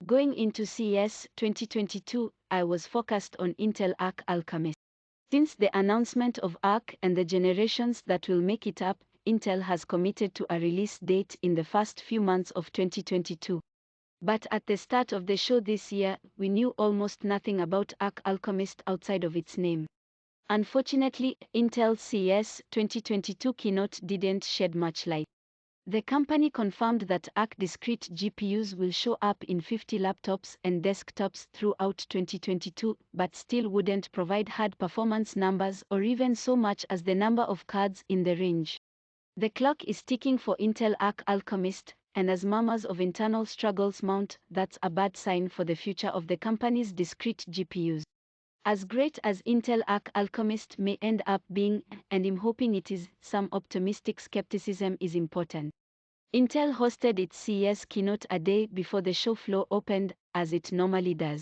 Going into CES 2022, I was focused on Intel Arc AlChemist. Since the announcement of Arc and the generations that will make it up, Intel has committed to a release date in the first few months of 2022. But at the start of the show this year, we knew almost nothing about Arc AlChemist outside of its name. Unfortunately, Intel's CES 2022 keynote didn't shed much light. The company confirmed that Arc discrete GPUs will show up in 50 laptops and desktops throughout 2022, but still wouldn't provide hard performance numbers or even so much as the number of cards in the range. The clock is ticking for Intel Arc AlChemist, and as murmurs of internal struggles mount, that's a bad sign for the future of the company's discrete GPUs. As great as Intel Arc AlChemist may end up being, and I'm hoping it is, some optimistic skepticism is important. Intel hosted its CES keynote a day before the show floor opened, as it normally does.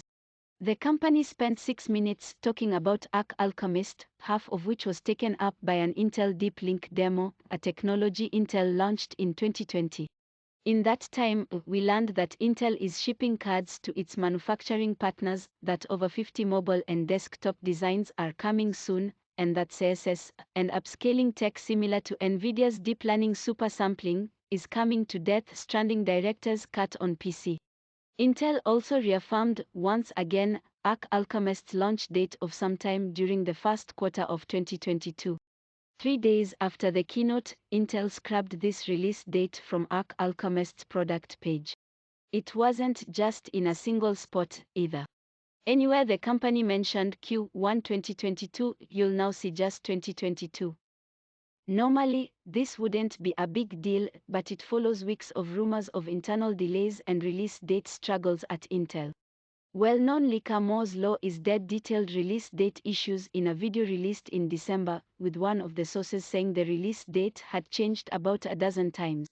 The company spent 6 minutes talking about Arc AlChemist, half of which was taken up by an Intel Deep Link demo, a technology Intel launched in 2020. In that time, we learned that Intel is shipping cards to its manufacturing partners, that over 50 mobile and desktop designs are coming soon, and that CSS and upscaling tech similar to NVIDIA's deep learning super sampling is coming to Death Stranding Director's Cut on PC. Intel also reaffirmed once again Arc AlChemist's launch date of sometime during the first quarter of 2022. 3 days after the keynote, Intel scrubbed this release date from Arc AlChemist's product page. It wasn't just in a single spot, either. Anywhere the company mentioned Q1 2022, you'll now see just 2022. Normally, this wouldn't be a big deal, but it follows weeks of rumors of internal delays and release date struggles at Intel. Well-known leaker Moore's Law is dead detailed release date issues in a video released in December, with one of the sources saying the release date had changed about a dozen times.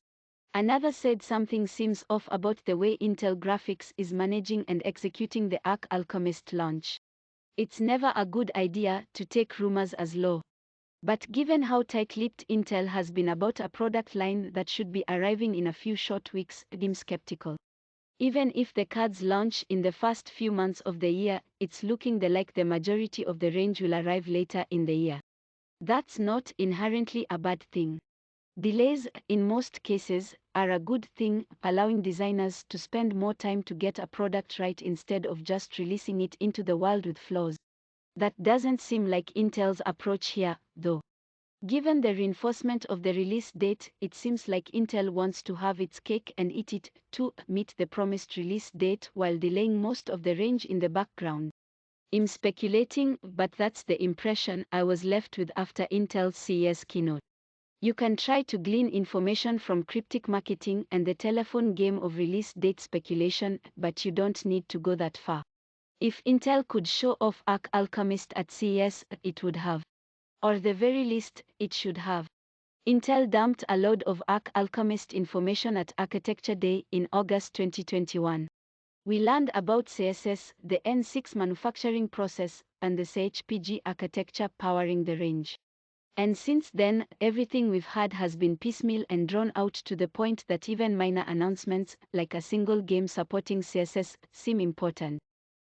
Another said something seems off about the way Intel Graphics is managing and executing the Arc AlChemist launch. It's never a good idea to take rumors as law. But given how tight-lipped Intel has been about a product line that should be arriving in a few short weeks, I'm skeptical. Even if the cards launch in the first few months of the year, it's looking like the majority of the range will arrive later in the year. That's not inherently a bad thing. Delays, in most cases, are a good thing, allowing designers to spend more time to get a product right instead of just releasing it into the world with flaws. That doesn't seem like Intel's approach here, though. Given the reinforcement of the release date, it seems like Intel wants to have its cake and eat it, to meet the promised release date while delaying most of the range in the background. I'm speculating, but that's the impression I was left with after Intel's CES keynote. You can try to glean information from cryptic marketing and the telephone game of release date speculation, but you don't need to go that far. If Intel could show off Arc AlChemist at CES, it would have. Or the very least, it should have. Intel dumped a load of Arc AlChemist information at Architecture Day in August 2021. We learned about CSS, the N6 manufacturing process, and the CHPG architecture powering the range. And since then, everything we've had has been piecemeal and drawn out to the point that even minor announcements, like a single game supporting CSS, seem important.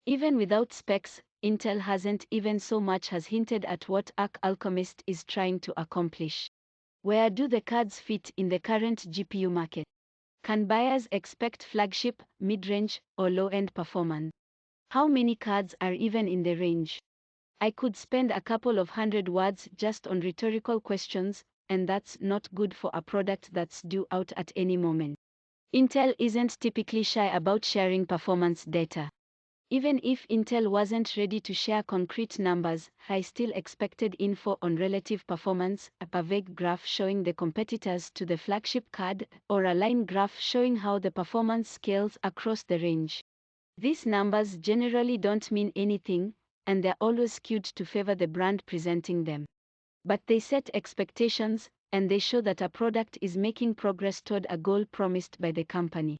Even without specs, Intel hasn't even so much as hinted at what Arc AlChemist is trying to accomplish. Where do the cards fit in the current GPU market? Can buyers expect flagship, mid-range, or low-end performance? How many cards are even in the range? I could spend a couple of hundred words just on rhetorical questions, and that's not good for a product that's due out at any moment. Intel isn't typically shy about sharing performance data. Even if Intel wasn't ready to share concrete numbers, I still expected info on relative performance, a vague graph showing the competitors to the flagship card, or a line graph showing how the performance scales across the range. These numbers generally don't mean anything, and they're always skewed to favor the brand presenting them. But they set expectations, and they show that a product is making progress toward a goal promised by the company.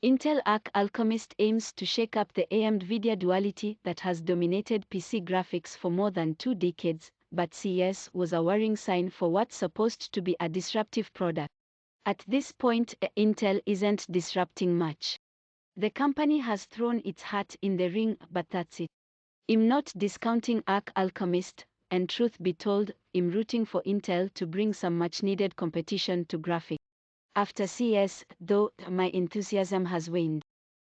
Intel Arc AlChemist aims to shake up the AMD-NVIDIA duality that has dominated PC graphics for more than 2 decades, but CES was a worrying sign for what's supposed to be a disruptive product. At this point, Intel isn't disrupting much. The company has thrown its hat in the ring, but that's it. I'm not discounting Arc AlChemist, and truth be told, I'm rooting for Intel to bring some much-needed competition to graphics. After CES, though, my enthusiasm has waned.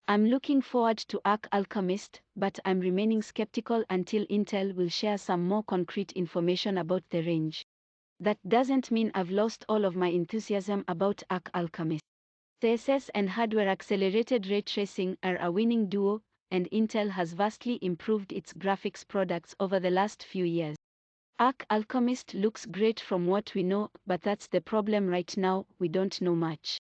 I'm looking forward to Arc AlChemist, but I'm remaining skeptical until Intel will share some more concrete information about the range. That doesn't mean I've lost all of my enthusiasm about Arc AlChemist. CSS and hardware-accelerated ray tracing are a winning duo, and Intel has vastly improved its graphics products over the last few years. Arc AlChemist looks great from what we know, but that's the problem right now, we don't know much.